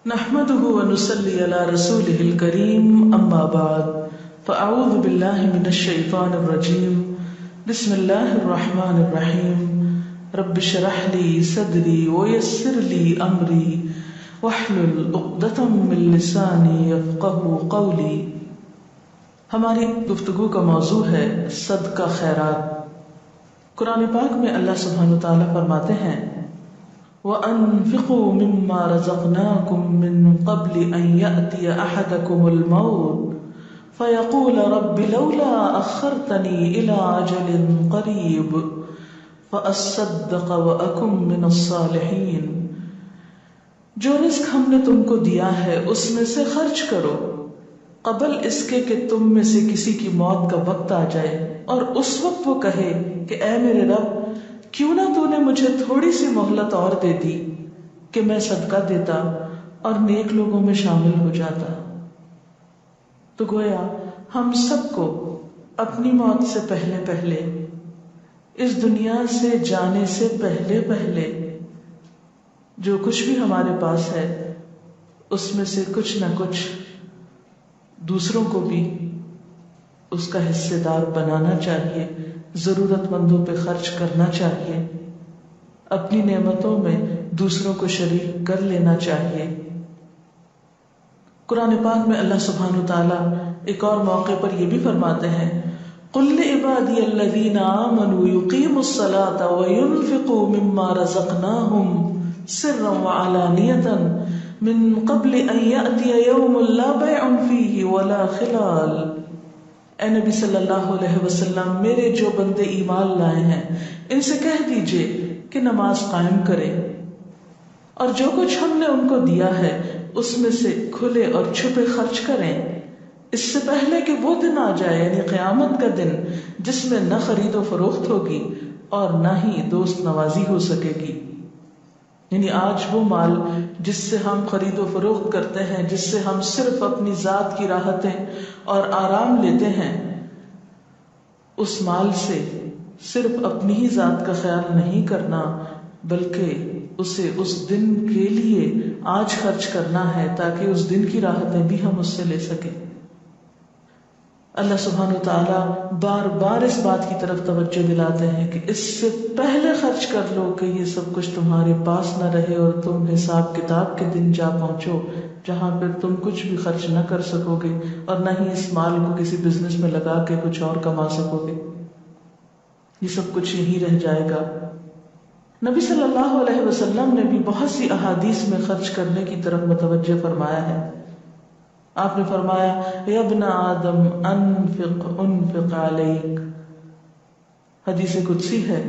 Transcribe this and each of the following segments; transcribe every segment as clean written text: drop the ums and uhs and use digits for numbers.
نحمده ونصلي على رسوله الكريم أما بعد فأعوذ بالله من الشيطان الرجيم بسم الله الرحمن الرحيم رب اشرح لي صدري ويسر لي أمري واحلل عقدة من لساني يفقهوا قولي۔ ہماری گفتگو کا موضوع ہے صدقہ خیرات۔ قرآن پاک میں اللہ سبحانہ وتعالی فرماتے ہیں وَأَنفِقُوا مِمَّا رَزَقْنَاكُم مِّن قَبْلِ أَن يَأْتِيَ أَحَدَكُمُ الْمَوْتُ فَيَقُولَ رَبِّ لَوْلَا أَخَّرْتَنِي إِلَىٰ أَجَلٍ قَرِيبٍ فَأَصَّدَّقَ وَأَكُن مِّنَ الصَّالِحِينَ۔ جو رزق ہم نے تم کو دیا ہے اس میں سے خرچ کرو قبل اس کے کہ تم میں سے کسی کی موت کا وقت آ جائے، اور اس وقت وہ کہے کہ اے میرے رب، کیوں نہ تو نے مجھے تھوڑی سی مہلت اور دے دی کہ میں صدقہ دیتا اور نیک لوگوں میں شامل ہو جاتا۔ تو گویا ہم سب کو اپنی موت سے پہلے پہلے، اس دنیا سے جانے سے پہلے پہلے، جو کچھ بھی ہمارے پاس ہے اس میں سے کچھ نہ کچھ دوسروں کو بھی اس کا حصے دار بنانا چاہیے، ضرورت مندوں پہ خرچ کرنا چاہیے، اپنی نعمتوں میں دوسروں کو شریک کر لینا چاہیے۔ قرآن پاک میں اللہ سبحانہ وتعالی ایک اور موقع پر یہ بھی فرماتے ہیں قُلْ لِعِبَادِيَ الَّذِينَ آمَنُوا يُقِيمُوا الصَّلَاةَ وَيُنْفِقُوا مِمَّا رَزَقْنَاهُمْ سِرًّا وَعَلَانِيَةً مِّن قَبْلِ أَن يَأْتِيَ يَوْمٌ لَّا بَيْعٌ فِيهِ وَلَا خِلَالٌ۔ اے نبی صلی اللہ علیہ وسلم، میرے جو بندے ایمان لائے ہیں ان سے کہہ دیجئے کہ نماز قائم کریں، اور جو کچھ ہم نے ان کو دیا ہے اس میں سے کھلے اور چھپے خرچ کریں، اس سے پہلے کہ وہ دن آ جائے، یعنی قیامت کا دن، جس میں نہ خرید و فروخت ہوگی اور نہ ہی دوست نوازی ہو سکے گی۔ یعنی آج وہ مال جس سے ہم خرید و فروخت کرتے ہیں، جس سے ہم صرف اپنی ذات کی راحتیں اور آرام لیتے ہیں، اس مال سے صرف اپنی ہی ذات کا خیال نہیں کرنا، بلکہ اسے اس دن کے لیے آج خرچ کرنا ہے تاکہ اس دن کی راحتیں بھی ہم اس سے لے سکیں۔ اللہ سبحانہ وتعالیٰ بار بار اس بات کی طرف توجہ دلاتے ہیں کہ اس سے پہلے خرچ کر لو کہ یہ سب کچھ تمہارے پاس نہ رہے اور تم حساب کتاب کے دن جا پہنچو جہاں پھر تم کچھ بھی خرچ نہ کر سکو گے اور نہ ہی اس مال کو کسی بزنس میں لگا کے کچھ اور کما سکو گے، یہ سب کچھ یہی رہ جائے گا۔ نبی صلی اللہ علیہ وسلم نے بھی بہت سی احادیث میں خرچ کرنے کی طرف متوجہ فرمایا ہے۔ آپ نے فرمایا یا ابن آدم انفق علیک، حدیث قدسی ہے،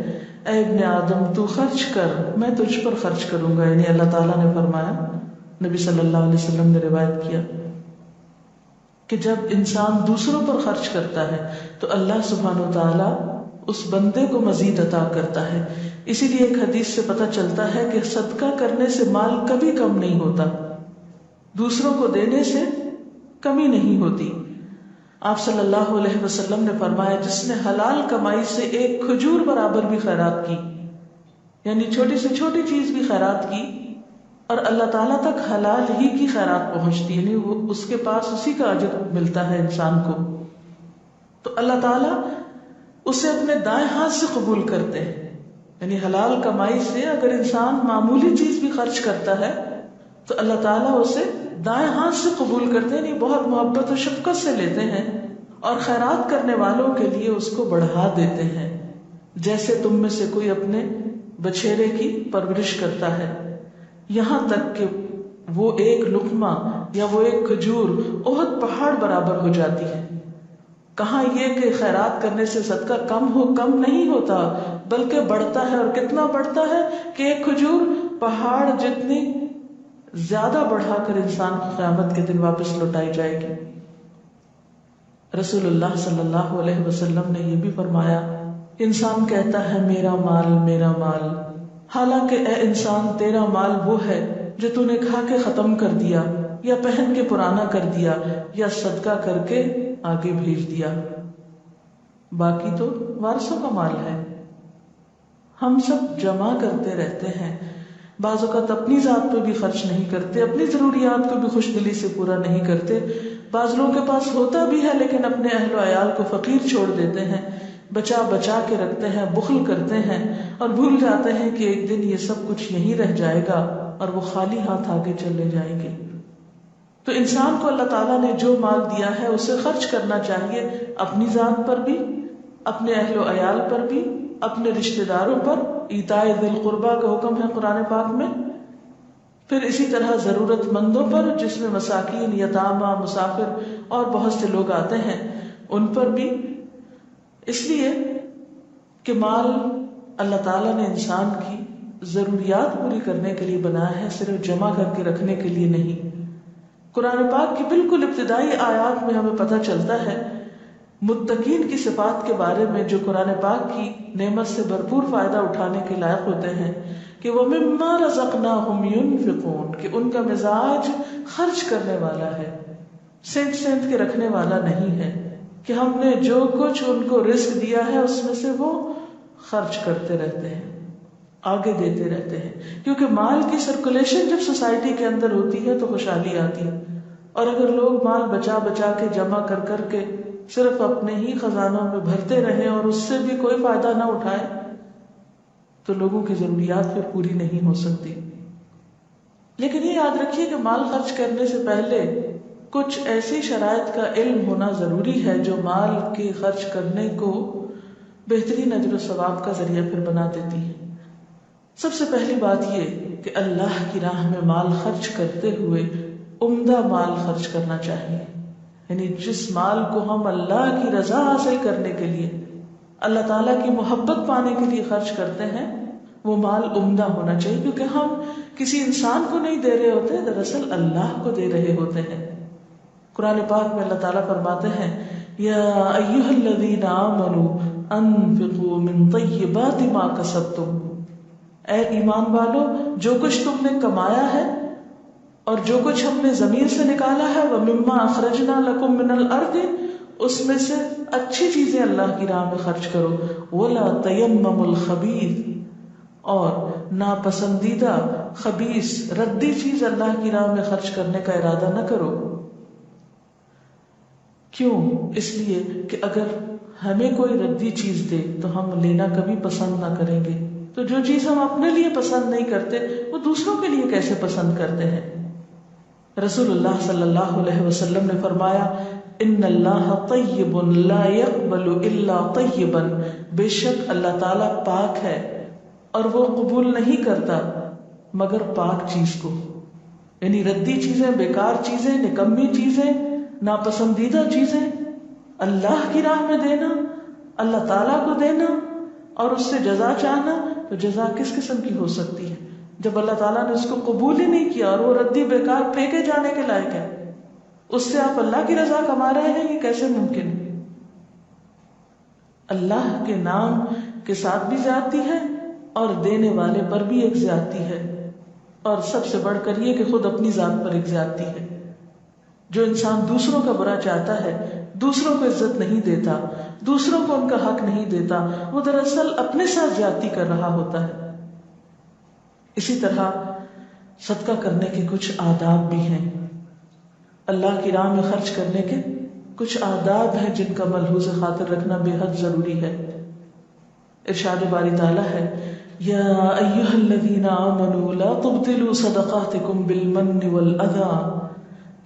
اے ابن آدم تو خرچ کر، میں تجھ پر خرچ کروں گا، یعنی اللہ تعالیٰ نے فرمایا، نبی صلی اللہ علیہ وسلم نے روایت کیا کہ جب انسان دوسروں پر خرچ کرتا ہے تو اللہ سبحانہ وتعالی اس بندے کو مزید عطا کرتا ہے۔ اسی لیے ایک حدیث سے پتہ چلتا ہے کہ صدقہ کرنے سے مال کبھی کم نہیں ہوتا، دوسروں کو دینے سے کمی نہیں ہوتی۔ آپ صلی اللہ علیہ وسلم نے فرمایا جس نے حلال کمائی سے ایک کھجور برابر بھی خیرات کی، یعنی چھوٹی سے چھوٹی چیز بھی خیرات کی، اور اللہ تعالیٰ تک حلال ہی کی خیرات پہنچتی، یعنی وہ اس کے پاس اسی کا اجر ملتا ہے انسان کو، تو اللہ تعالیٰ اسے اپنے دائیں ہاتھ سے قبول کرتے ہیں۔ یعنی حلال کمائی سے اگر انسان معمولی چیز بھی خرچ کرتا ہے تو اللہ تعالیٰ اسے دائیں ہاتھ سے قبول کرتے ہیں، یعنی بہت محبت و شفقت سے لیتے ہیں اور خیرات کرنے والوں کے لیے اس کو بڑھا دیتے ہیں، جیسے تم میں سے کوئی اپنے بچھیرے کی پرورش کرتا ہے، یہاں تک کہ وہ ایک لقمہ یا وہ ایک کھجور احد پہاڑ برابر ہو جاتی ہے۔ کہاں یہ کہ خیرات کرنے سے صدقہ کم نہیں ہوتا، بلکہ بڑھتا ہے، اور کتنا بڑھتا ہے کہ ایک کھجور پہاڑ جتنی زیادہ بڑھا کر انسان کو قیامت کے دن واپس لوٹائی جائے گی۔ رسول اللہ صلی اللہ علیہ وسلم نے یہ بھی فرمایا، انسان کہتا ہے میرا مال میرا مال، حالانکہ اے انسان تیرا مال وہ ہے جو تو نے کھا کے ختم کر دیا، یا پہن کے پرانا کر دیا، یا صدقہ کر کے آگے بھیج دیا، باقی تو وارثوں کا مال ہے۔ ہم سب جمع کرتے رہتے ہیں بعض اوقات اپنی ذات پہ بھی خرچ نہیں کرتے، اپنی ضروریات کو بھی خوش دلی سے پورا نہیں کرتے. بعض لوگوں کے پاس ہوتا بھی ہے لیکن اپنے اہل و عیال کو فقیر چھوڑ دیتے ہیں، بچا بچا کے رکھتے ہیں، بخل کرتے ہیں اور بھول جاتے ہیں کہ ایک دن یہ سب کچھ یہیں رہ جائے گا اور وہ خالی ہاتھ آگے چلے جائیں گے. تو انسان کو اللہ تعالیٰ نے جو مال دیا ہے اسے خرچ کرنا چاہیے، اپنی ذات پر بھی، اپنے اہل و عیال پر بھی، اپنے رشتہ داروں پر. ایتاء ذی القربیٰ کا حکم ہے قرآن پاک میں. پھر اسی طرح ضرورت مندوں پر، جس میں مساکین، یتامى، مسافر اور بہت سے لوگ آتے ہیں، ان پر بھی. اس لیے کہ مال اللہ تعالیٰ نے انسان کی ضروریات پوری کرنے کے لیے بنایا ہے، صرف جمع کر کے رکھنے کے لیے نہیں. قرآن پاک کی بالکل ابتدائی آیات میں ہمیں پتہ چلتا ہے متقین کی صفات کے بارے میں، جو قرآن پاک کی نعمت سے بھرپور فائدہ اٹھانے کے لائق ہوتے ہیں، کہ وَمِمَّا رَزَقْنَاهُمْ يُنْفِقُونَ، کہ ان کا مزاج خرچ کرنے والا ہے، سینت سینت کے رکھنے والا نہیں ہے، کہ ہم نے جو کچھ ان کو رزق دیا ہے اس میں سے وہ خرچ کرتے رہتے ہیں، آگے دیتے رہتے ہیں. کیونکہ مال کی سرکولیشن جب سوسائٹی کے اندر ہوتی ہے تو خوشحالی آتی ہے. اور اگر لوگ مال بچا بچا کے جمع کر کر کے صرف اپنے ہی خزانوں میں بھرتے رہیں اور اس سے بھی کوئی فائدہ نہ اٹھائیں تو لوگوں کی ضروریات پھر پوری نہیں ہو سکتی. لیکن یہ یاد رکھیے کہ مال خرچ کرنے سے پہلے کچھ ایسی شرائط کا علم ہونا ضروری ہے جو مال کے خرچ کرنے کو بہترین اجر و ثواب کا ذریعہ پھر بنا دیتی ہے. سب سے پہلی بات یہ کہ اللہ کی راہ میں مال خرچ کرتے ہوئے عمدہ مال خرچ کرنا چاہیے. یعنی جس مال کو ہم اللہ کی رضا حاصل کرنے کے لیے، اللہ تعالیٰ کی محبت پانے کے لیے خرچ کرتے ہیں، وہ مال عمدہ ہونا چاہیے. کیونکہ ہم کسی انسان کو نہیں دے رہے ہوتے، دراصل اللہ کو دے رہے ہوتے ہیں. قرآن پاک میں اللہ تعالیٰ فرماتے ہیں یا ایھا الذین آمنوا انفقوا من طیبات ما کسبتم، اے ایمان والو جو کچھ تم نے کمایا ہے اور جو کچھ ہم نے زمین سے نکالا ہے، وَمِمَّا أَخْرَجْنَا لَكُم مِّنَ الْأَرْضِ، اس میں سے اچھی چیزیں اللہ کی راہ میں خرچ کرو. وَلَا تَيَمَّمُوا الْخَبِيثَ، اور ناپسندیدہ خبیث ردی چیز اللہ کی راہ میں خرچ کرنے کا ارادہ نہ کرو. کیوں؟ اس لیے کہ اگر ہمیں کوئی ردی چیز دے تو ہم لینا کبھی پسند نہ کریں گے. تو جو چیز ہم اپنے لیے پسند نہیں کرتے وہ دوسروں کے لیے کیسے پسند کرتے ہیں. رسول اللہ صلی اللہ علیہ وسلم نے فرمایا ان اللہ طیب لا يقبل الا طیبا، بے شک اللہ تعالیٰ پاک ہے اور وہ قبول نہیں کرتا مگر پاک چیز کو. یعنی ردی چیزیں، بیکار چیزیں، نکمی چیزیں، ناپسندیدہ چیزیں اللہ کی راہ میں دینا، اللہ تعالیٰ کو دینا اور اس سے جزا چاہنا، تو جزا کس قسم کی ہو سکتی ہے جب اللہ تعالیٰ نے اس کو قبول ہی نہیں کیا اور وہ ردی بیکار پھینکے جانے کے لائق ہے. اس سے آپ اللہ کی رضا کما رہے ہیں، یہ کیسے ممکن ہے؟ اللہ کے نام کے ساتھ بھی زیادتی ہے اور دینے والے پر بھی ایک زیادتی ہے، اور سب سے بڑھ کر یہ کہ خود اپنی ذات پر ایک زیادتی ہے. جو انسان دوسروں کا برا چاہتا ہے، دوسروں کو عزت نہیں دیتا، دوسروں کو ان کا حق نہیں دیتا، وہ دراصل اپنے ساتھ زیادتی کر رہا ہوتا ہے. اسی طرح صدقہ کرنے کے کچھ آداب بھی ہیں. اللہ کی راہ میں خرچ کرنے کے کچھ آداب ہیں جن کا ملحوظ خاطر رکھنا بے حد ضروری ہے. ارشاد باری تعالیٰ ہے یا ایھا الذین آمنوا لا تبطلوا صدقاتکم بالمن والأذى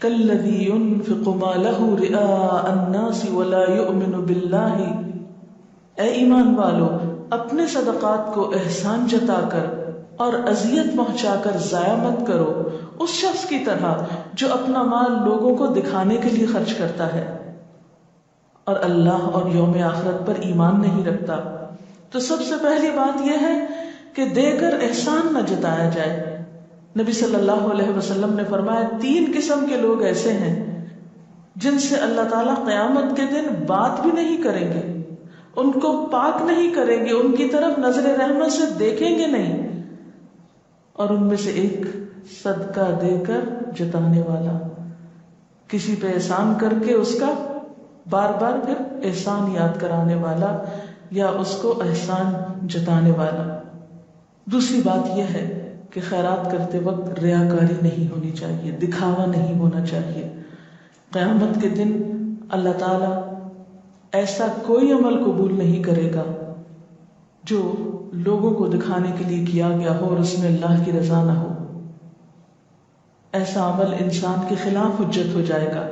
کالذی ينفق مالہ رئاء الناس ولا یؤمن باللہ، اے ایمان والو اپنے صدقات کو احسان جتا کر اور اذیت پہنچا کر ضائع مت کرو اس شخص کی طرح جو اپنا مال لوگوں کو دکھانے کے لیے خرچ کرتا ہے اور اللہ اور یوم آخرت پر ایمان نہیں رکھتا. تو سب سے پہلی بات یہ ہے کہ دے کر احسان نہ جتایا جائے. نبی صلی اللہ علیہ وسلم نے فرمایا 3 قسم کے لوگ ایسے ہیں جن سے اللہ تعالیٰ قیامت کے دن بات بھی نہیں کریں گے، ان کو پاک نہیں کریں گے، ان کی طرف نظر رحمت سے دیکھیں گے نہیں. اور ان میں سے ایک صدقہ دے کر جتانے والا، کسی پہ احسان کر کے اس کا بار بار پھر احسان یاد کرانے والا یا اس کو احسان جتانے والا. دوسری بات یہ ہے کہ خیرات کرتے وقت ریاکاری نہیں ہونی چاہیے، دکھاوا نہیں ہونا چاہیے. قیامت کے دن اللہ تعالیٰ ایسا کوئی عمل قبول نہیں کرے گا جو لوگوں کو دکھانے کے لیے کیا گیا ہو اور اس میں اللہ کی رضا نہ ہو. ایسا عمل انسان کے خلاف حجت ہو جائے گا.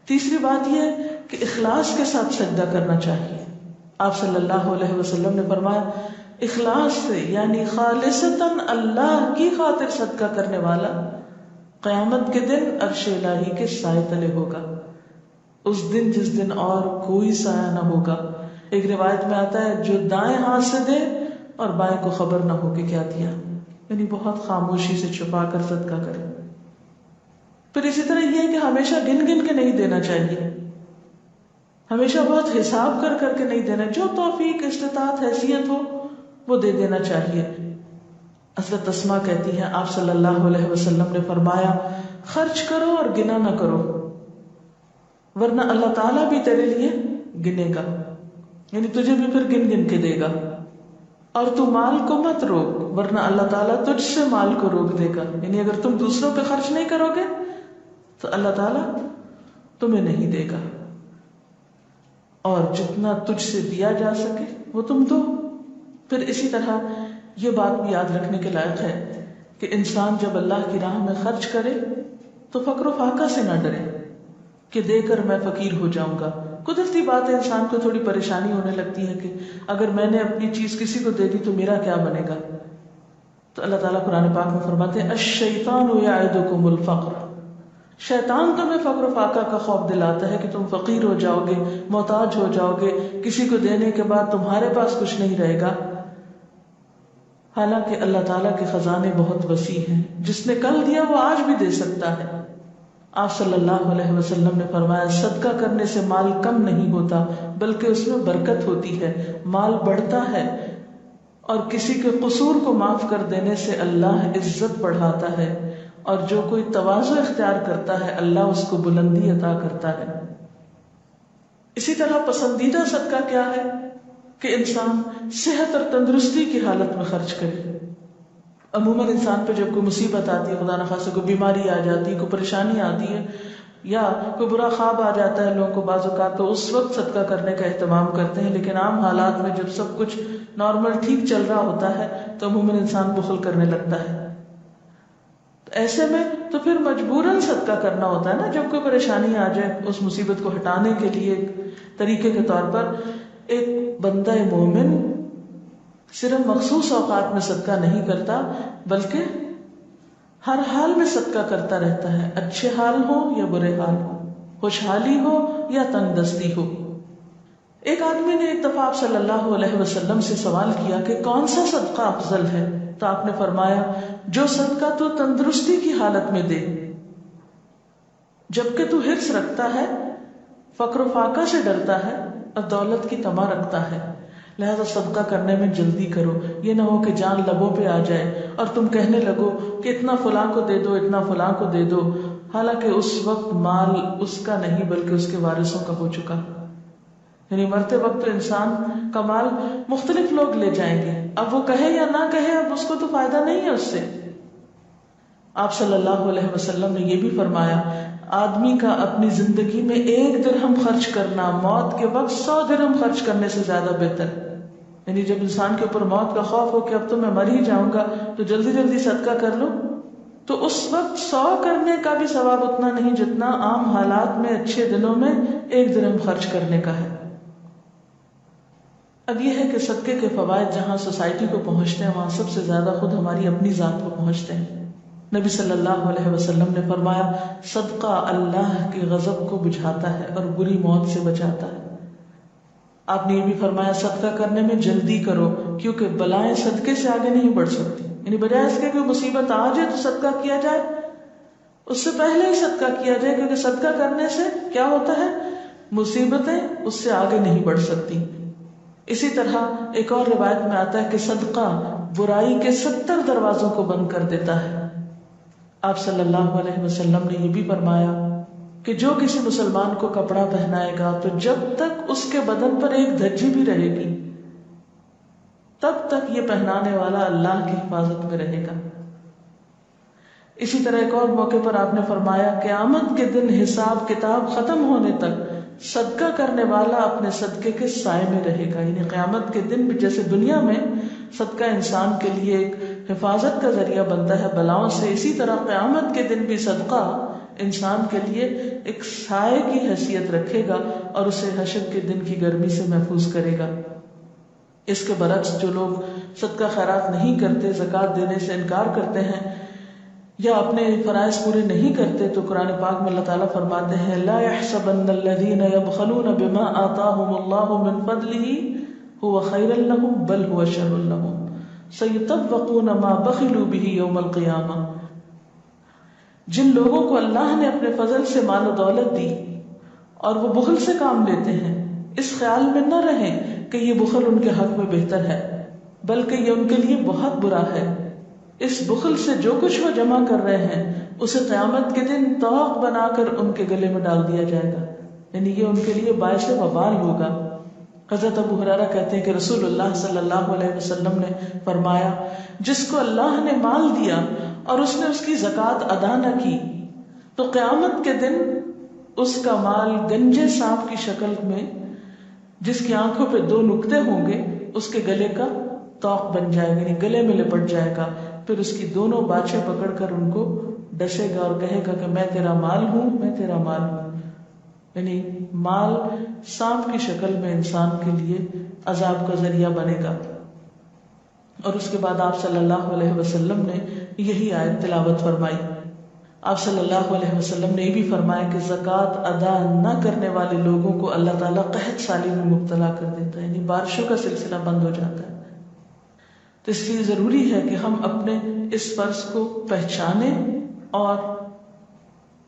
تیسری بات یہ ہے کہ اخلاص کے ساتھ سجدہ کرنا چاہیے. آپ صلی اللہ علیہ وسلم نے فرمایا اخلاص سے یعنی خالصتاً اللہ کی خاطر صدقہ کرنے والا قیامت کے دن عرش الہی کے سائے تلے ہوگا. اس دن جس دن اور کوئی سایہ نہ ہوگا. ایک روایت میں آتا ہے جو دائیں ہاتھ سے دے اور بائیں کو خبر نہ ہو کہ کیا دیا، یعنی بہت خاموشی سے چھپا کر صدقہ کرے. پھر اسی طرح یہ ہے کہ ہمیشہ گن گن کے نہیں دینا چاہیے، ہمیشہ بہت حساب کر کر کے نہیں دینا. جو توفیق استطاعت حیثیت ہو وہ دے دینا چاہیے. حضرت اسماء کہتی ہیں آپ صلی اللہ علیہ وسلم نے فرمایا خرچ کرو اور گنا نہ کرو ورنہ اللہ تعالیٰ بھی تیرے لیے گنے گا، یعنی تجھے بھی پھر گن گن کے دے گا. اور تو مال کو مت روک ورنہ اللہ تعالیٰ تجھ سے مال کو روک دے گا. یعنی اگر تم دوسروں پہ خرچ نہیں کرو گے تو اللہ تعالیٰ تمہیں نہیں دے گا، اور جتنا تجھ سے دیا جا سکے وہ تم دو. پھر اسی طرح یہ بات بھی یاد رکھنے کے لائق ہے کہ انسان جب اللہ کی راہ میں خرچ کرے تو فقر و فاقہ سے نہ ڈرے کہ دے کر میں فقیر ہو جاؤں گا. قدرتی بات ہے، انسان کو تھوڑی پریشانی ہونے لگتی ہے کہ اگر میں نے اپنی چیز کسی کو دے دی تو میرا کیا بنے گا. تو اللہ تعالیٰ قرآن پاک میں فرماتے ہیں الشیطان یعدکم الفقر، شیطان تمہیں فقر و فاقہ کا خوف دلاتا ہے کہ تم فقیر ہو جاؤ گے، محتاج ہو جاؤ گے، کسی کو دینے کے بعد تمہارے پاس کچھ نہیں رہے گا. حالانکہ اللہ تعالیٰ کے خزانے بہت وسیع ہیں، جس نے کل دیا وہ آج بھی دے سکتا ہے. آپ صلی اللہ علیہ وسلم نے فرمایا صدقہ کرنے سے مال کم نہیں ہوتا بلکہ اس میں برکت ہوتی ہے، مال بڑھتا ہے. اور کسی کے قصور کو معاف کر دینے سے اللہ عزت بڑھاتا ہے، اور جو کوئی تواضع اختیار کرتا ہے اللہ اس کو بلندی عطا کرتا ہے. اسی طرح پسندیدہ صدقہ کیا ہے کہ انسان صحت اور تندرستی کی حالت میں خرچ کرے. عموماً انسان پہ جب کوئی مصیبت آتی ہے، خدا نخواستہ کوئی بیماری آ جاتی ہے، کوئی پریشانی آتی ہے یا کوئی برا خواب آ جاتا ہے لوگوں کو بعض اوقات، تو اس وقت صدقہ کرنے کا اہتمام کرتے ہیں. لیکن عام حالات میں جب سب کچھ نارمل ٹھیک چل رہا ہوتا ہے تو عموماً انسان بخل کرنے لگتا ہے. ایسے میں تو پھر مجبوراً صدقہ کرنا ہوتا ہے نا. جب کوئی پریشانی آ جائے اس مصیبت کو ہٹانے کے لیے ایک طریقے کے طور پر ایک بندہ مومن صرف مخصوص اوقات میں صدقہ نہیں کرتا بلکہ ہر حال میں صدقہ کرتا رہتا ہے، اچھے حال ہو یا برے حال ہو، خوشحالی ہو یا تنگ دستی ہو. ایک آدمی نے ایک دفعہ آپ صلی اللہ علیہ وسلم سے سوال کیا کہ کون سا صدقہ افضل ہے؟ تو آپ نے فرمایا جو صدقہ تو تندرستی کی حالت میں دے جبکہ تو حرص رکھتا ہے، فقر و فاقہ سے ڈرتا ہے اور دولت کی طمع رکھتا ہے. لہذا صدقہ کرنے میں جلدی کرو، یہ نہ ہو کہ جان لبوں پہ آ جائے اور تم کہنے لگو کہ اتنا فلاں کو دے دو، اتنا فلاں کو دے دو، حالانکہ اس وقت مال اس کا نہیں بلکہ اس کے وارثوں کا ہو چکا. یعنی مرتے وقت تو انسان کا مال مختلف لوگ لے جائیں گے، اب وہ کہے یا نہ کہے اب اس کو تو فائدہ نہیں ہے اس سے. آپ صلی اللہ علیہ وسلم نے یہ بھی فرمایا آدمی کا اپنی زندگی میں 1 درہم خرچ کرنا موت کے وقت 100 درہم خرچ کرنے سے زیادہ بہتر. یعنی جب انسان کے اوپر موت کا خوف ہو کہ اب تو میں مر ہی جاؤں گا تو جلدی جلدی صدقہ کر لو، تو اس وقت 100 کرنے کا بھی ثواب اتنا نہیں جتنا عام حالات میں اچھے دنوں میں 1 درہم خرچ کرنے کا ہے. اب یہ ہے کہ صدقے کے فوائد جہاں سوسائٹی کو پہنچتے ہیں وہاں سب سے زیادہ خود ہماری اپنی ذات کو پہنچتے ہیں. نبی صلی اللہ علیہ وسلم نے فرمایا صدقہ اللہ کے غضب کو بجھاتا ہے اور بری موت سے بچاتا ہے. آپ نے یہ بھی فرمایا صدقہ کرنے میں جلدی کرو کیونکہ بلائیں صدقے سے آگے نہیں بڑھ سکتی. یعنی بجائے اس کے کوئی مصیبت آ جائے تو صدقہ کیا جائے، اس سے پہلے ہی صدقہ کیا جائے، کیونکہ صدقہ کرنے سے کیا ہوتا ہے مصیبتیں اس سے آگے نہیں بڑھ سکتی. اسی طرح ایک اور روایت میں آتا ہے کہ صدقہ برائی کے 70 دروازوں کو بند کر دیتا ہے. آپ صلی اللہ علیہ وسلم نے یہ بھی فرمایا کہ جو کسی مسلمان کو کپڑا پہنائے گا تو جب تک اس کے بدن پر ایک دھجی بھی رہے گی تب تک یہ پہنانے والا اللہ کی حفاظت میں رہے گا. اسی طرح ایک اور موقع پر آپ نے فرمایا قیامت کے دن حساب کتاب ختم ہونے تک صدقہ کرنے والا اپنے صدقے کے سائے میں رہے گا. یعنی قیامت کے دن بھی جیسے دنیا میں صدقہ انسان کے لیے ایک حفاظت کا ذریعہ بنتا ہے بلاؤں سے، اسی طرح قیامت کے دن بھی صدقہ انسان کے لیے ایک سائے کی حیثیت رکھے گا اور اسے حشر کے دن کی گرمی سے محفوظ کرے گا. اس کے برعکس جو لوگ صدقہ خیرات نہیں کرتے، زکوٰۃ دینے سے انکار کرتے ہیں یا اپنے فرائض پورے نہیں کرتے، تو قرآن پاک میں اللہ تعالیٰ فرماتے ہیں لا يحسبن الذين يبخلون بما آتاهم الله من فضله هو خيرا لهم بل هو شر لهم سيطوقون ما بخلوا به يوم القيامة. جن لوگوں کو اللہ نے اپنے فضل سے مال و دولت دی اور وہ بخل سے کام لیتے ہیں، اس خیال میں نہ رہیں کہ یہ بخل ان کے حق میں بہتر ہے، بلکہ یہ ان کے لیے بہت برا ہے. اس بخل سے جو کچھ وہ جمع کر رہے ہیں اسے قیامت کے دن طوق بنا کر ان کے گلے میں ڈال دیا جائے گا، یعنی یہ ان کے لیے باعث وبال ہوگا. حضرت ابو ہریرہ کہتے ہیں کہ رسول اللہ صلی اللہ علیہ وسلم نے فرمایا جس کو اللہ نے مال دیا اور اس نے اس کی زکوٰۃ ادا نہ کی تو قیامت کے دن اس کا مال گنجے سانپ کی شکل میں، جس کی آنکھوں پہ 2 نقطے ہوں گے، اس کے گلے کا طوق بن جائے گا، یعنی گلے میں لپٹ جائے گا. پھر اس کی دونوں باچھیں پکڑ کر ان کو ڈسے گا اور کہے گا کہ میں تیرا مال ہوں، میں تیرا مال ہوں. یعنی مال سانپ کی شکل میں انسان کے لیے عذاب کا ذریعہ بنے گا. اور اس کے بعد آپ صلی اللہ علیہ وسلم نے یہی آیت تلاوت فرمائی. آپ صلی اللہ علیہ وسلم نے یہ بھی فرمایا کہ زکوٰۃ ادا نہ کرنے والے لوگوں کو اللہ تعالیٰ قحط سالی میں مبتلا کر دیتا ہے، یعنی بارشوں کا سلسلہ بند ہو جاتا ہے. تو اس لیے ضروری ہے کہ ہم اپنے اس فرض کو پہچانیں اور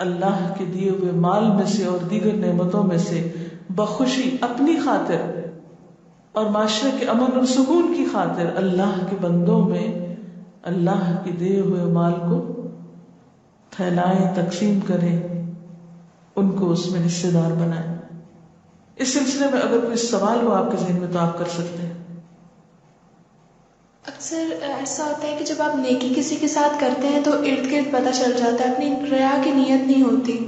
اللہ کے دیے ہوئے مال میں سے اور دیگر نعمتوں میں سے بخوشی اپنی خاطر اور معاشرے کے امن اور سکون کی خاطر اللہ کے بندوں میں اللہ کے دیے ہوئے مال کو پھیلائیں، تقسیم کریں، ان کو اس میں حصے دار بنائیں. اس سلسلے میں اگر کوئی سوال ہو آپ کے ذہن میں تو آپ کر سکتے ہیں. اکثر ایسا ہوتا ہے کہ جب آپ نیکی کسی کے ساتھ کرتے ہیں تو ارد گرد پتہ چل جاتا ہے، اپنی ریا کی نیت نہیں ہوتی،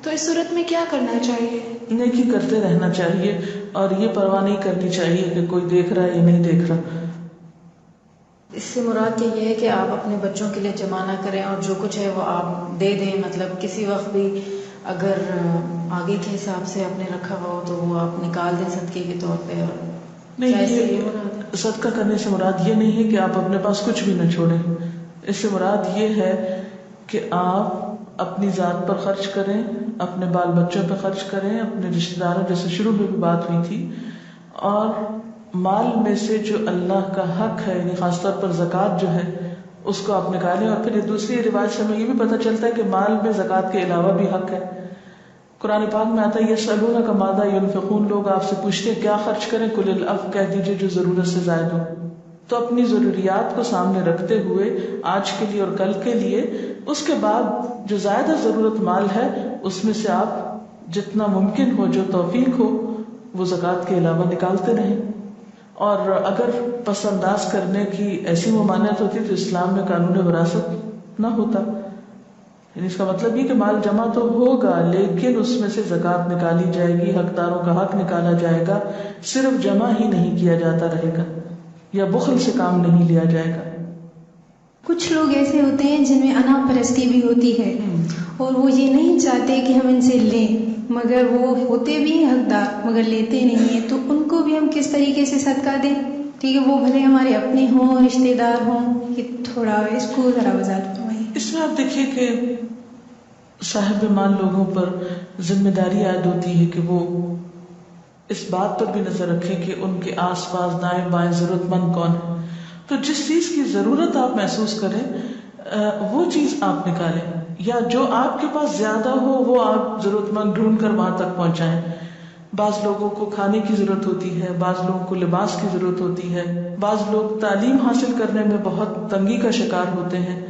تو اس صورت میں کیا کرنا چاہیے؟ نیکی کرتے رہنا چاہیے اور یہ پرواہ نہیں کرنی چاہیے کہ کوئی دیکھ رہا ہے یا نہیں دیکھ رہا. اس سے مراد یہ ہے کہ آپ اپنے بچوں کے لیے جمع نہ کریں اور جو کچھ ہے وہ آپ دے دیں، مطلب کسی وقت بھی اگر آگے کے حساب سے آپ نے رکھا ہوا ہو تو وہ آپ نکال دیں صدقے کے طور پہ. اور نہیں، یہ صدقہ کرنے سے مراد یہ نہیں ہے کہ آپ اپنے پاس کچھ بھی نہ چھوڑیں. اس سے مراد یہ ہے کہ آپ اپنی ذات پر خرچ کریں، اپنے بال بچوں پہ خرچ کریں، اپنے رشتہ داروں، جیسے شروع میں بھی بات ہوئی تھی، اور مال میں سے جو اللہ کا حق ہے، یعنی خاص طور پر زکوٰۃ جو ہے اس کو آپ نکالیں. اور پھر دوسری روایت سے ہمیں یہ بھی پتہ چلتا ہے کہ مال میں زکوٰۃ کے علاوہ بھی حق ہے. قرآن پاک میں آتا ہے یسألونک ماذا ینفقون، لوگ آپ سے پوچھتے ہیں کیا خرچ کریں، قل العفو، کہہ دیجیے جو ضرورت سے زائد ہو. تو اپنی ضروریات کو سامنے رکھتے ہوئے آج کے لیے اور کل کے لیے، اس کے بعد جو زیادہ ضرورت مال ہے اس میں سے آپ جتنا ممکن ہو، جو توفیق ہو، وہ زکوٰۃ کے علاوہ نکالتے رہیں. اور اگر پس انداز کرنے کی ایسی ممانعت ہوتی تو اسلام میں قانون وراثت نہ ہوتا. یعنی اس کا مطلب یہ کہ مال جمع تو ہوگا لیکن اس میں سے زکوٰۃ نکالی جائے گی، حقداروں کا حق نکالا جائے گا، صرف جمع ہی نہیں کیا جاتا رہے گا یا بخل سے کام نہیں لیا جائے گا. کچھ لوگ ایسے ہوتے ہیں جن میں انا پرستی بھی ہوتی ہے اور وہ یہ نہیں چاہتے کہ ہم ان سے لیں، مگر وہ ہوتے بھی ہیں حقدار مگر لیتے نہیں ہیں. تو ان کو بھی ہم کس طریقے سے صدقہ دیں؟ ٹھیک ہے، وہ بھلے ہمارے اپنے ہوں، رشتے دار ہوں. یہ تھوڑا اس کو ذرا وضاحت فرمائیے. اس میں آپ دیکھیے کہ صاحب مال لوگوں پر ذمہ داری عائد ہوتی ہے کہ وہ اس بات پر بھی نظر رکھیں کہ ان کے آس پاس دائیں بائیں ضرورت مند کون ہے. تو جس چیز کی ضرورت آپ محسوس کریں وہ چیز آپ نکالیں، یا جو آپ کے پاس زیادہ ہو وہ آپ ضرورت مند ڈھونڈ کر وہاں تک پہنچائیں. بعض لوگوں کو کھانے کی ضرورت ہوتی ہے، بعض لوگوں کو لباس کی ضرورت ہوتی ہے، بعض لوگ تعلیم حاصل کرنے میں بہت تنگی کا شکار ہوتے ہیں.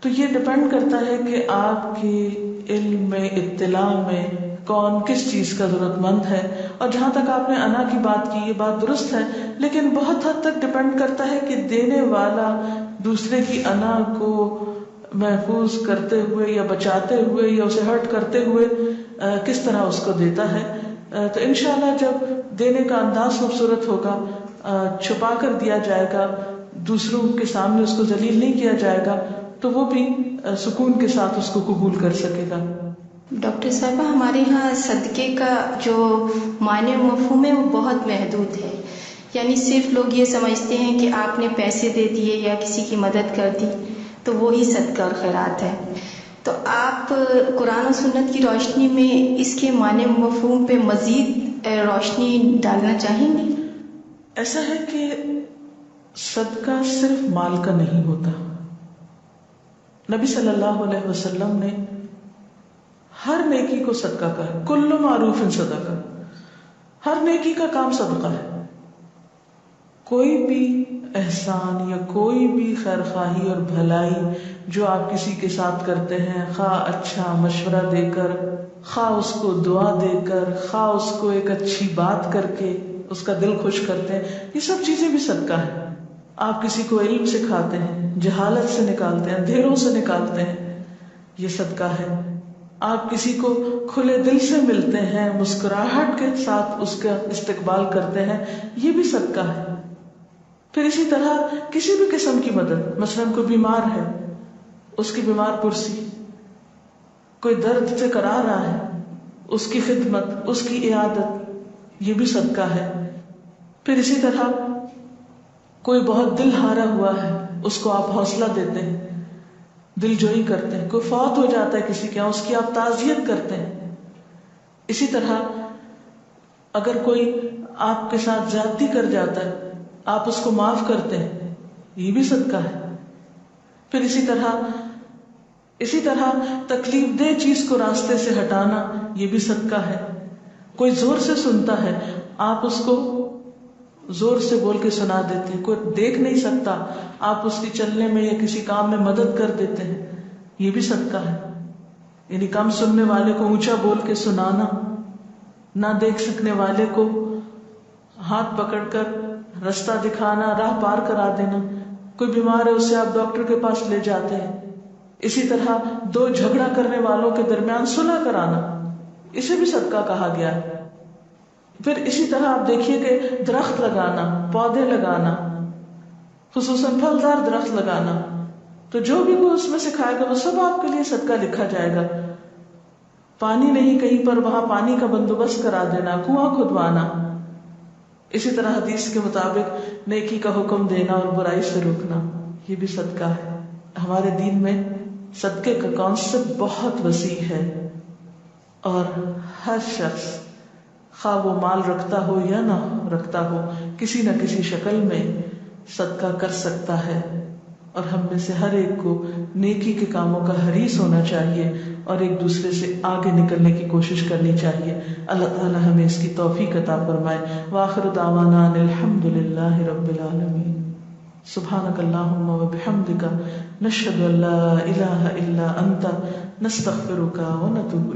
تو یہ ڈپینڈ کرتا ہے کہ آپ کے علم میں، اطلاع میں کون کس چیز کا ضرورت مند ہے. اور جہاں تک آپ نے انا کی بات کی، یہ بات درست ہے، لیکن بہت حد تک ڈپینڈ کرتا ہے کہ دینے والا دوسرے کی انا کو محفوظ کرتے ہوئے یا بچاتے ہوئے یا اسے ہرٹ کرتے ہوئے کس طرح اس کو دیتا ہے. تو انشاءاللہ جب دینے کا انداز خوبصورت ہوگا، چھپا کر دیا جائے گا، دوسروں کے سامنے اس کو ذلیل نہیں کیا جائے گا، تو وہ بھی سکون کے ساتھ اس کو قبول کر سکے گا. ڈاکٹر صاحبہ، ہمارے ہاں صدقے کا جو معنی و مفہوم ہے وہ بہت محدود ہے. یعنی صرف لوگ یہ سمجھتے ہیں کہ آپ نے پیسے دے دیے یا کسی کی مدد کر دی تو وہی صدقہ اور خیرات ہے. تو آپ قرآن و سنت کی روشنی میں اس کے معنی و مفہوم پہ مزید روشنی ڈالنا چاہیں گے؟ ایسا ہے کہ صدقہ صرف مال کا نہیں ہوتا. نبی صلی اللہ علیہ وسلم نے ہر نیکی کو صدقہ کہا. کل معروف صدقہ، ہر نیکی کا کام صدقہ ہے. کوئی بھی احسان یا کوئی بھی خیر خواہی اور بھلائی جو آپ کسی کے ساتھ کرتے ہیں، خواہ اچھا مشورہ دے کر، خواہ اس کو دعا دے کر، خواہ اس کو ایک اچھی بات کر کے اس کا دل خوش کرتے ہیں، یہ سب چیزیں بھی صدقہ ہے. آپ کسی کو علم سکھاتے ہیں، جہالت سے نکالتے ہیں، اندھیروں سے نکالتے ہیں، یہ صدقہ ہے. آپ کسی کو کھلے دل سے ملتے ہیں، مسکراہٹ کے ساتھ اس کا استقبال کرتے ہیں، یہ بھی صدقہ ہے. پھر اسی طرح کسی بھی قسم کی مدد، مثلا کوئی بیمار ہے، اس کی بیمار پرسی، کوئی درد سے کرا رہا ہے، اس کی خدمت، اس کی عیادت، یہ بھی صدقہ ہے. پھر اسی طرح کوئی بہت دل ہارا ہوا ہے، اس کو آپ حوصلہ دیتے ہیں، دل جوئی کرتے ہیں. کوئی فوت ہو جاتا ہے کسی کے یہاں، اس کی آپ تعزیت کرتے ہیں. اسی طرح اگر کوئی آپ کے ساتھ زیادتی کر جاتا ہے، آپ اس کو معاف کرتے ہیں، یہ بھی صدقہ ہے. پھر اسی طرح تکلیف دہ چیز کو راستے سے ہٹانا، یہ بھی صدقہ ہے. کوئی زور سے سنتا ہے، آپ اس کو زور سے بول کے سنا دیتے ہیں. کوئی دیکھ نہیں سکتا، آپ اس کی چلنے میں یا کسی کام میں مدد کر دیتے ہیں، یہ بھی صدقہ ہے. یعنی کم سننے والے کو اونچا بول کے سنانا، نہ دیکھ سکنے والے کو ہاتھ پکڑ کر رستہ دکھانا، راہ پار کرا دینا. کوئی بیمار ہے، اسے آپ ڈاکٹر کے پاس لے جاتے ہیں. اسی طرح دو جھگڑا کرنے والوں کے درمیان صلح کرانا، اسے بھی صدقہ کہا گیا ہے. پھر اسی طرح آپ دیکھیے کہ درخت لگانا، پودے لگانا، خصوصاً پھلدار درخت لگانا، تو جو بھی کوئی اس میں سکھائے گا وہ سب آپ کے لیے صدقہ لکھا جائے گا. پانی نہیں کہیں پر، وہاں پانی کا بندوبست کرا دینا، کنواں کھدوانا. اسی طرح حدیث کے مطابق نیکی کا حکم دینا اور برائی سے روکنا، یہ بھی صدقہ ہے. ہمارے دین میں صدقے کا کانسیپٹ بہت وسیع ہے، اور ہر شخص خواہ وہ مال رکھتا ہو یا نہ رکھتا ہو، کسی نہ کسی شکل میں صدقہ کر سکتا ہے. اور ہم میں سے ہر ایک کو نیکی کے کاموں کا حریص ہونا چاہیے اور ایک دوسرے سے آگے نکلنے کی کوشش کرنی چاہیے. اللہ تعالی ہمیں اس کی توفیق عطا فرمائے. وآخر دعوانا ان الحمد للہ رب العالمین. سبحانک اللہم وبحمدک، نشہد ان لا الہ الا انت، نستغفرک ونتوب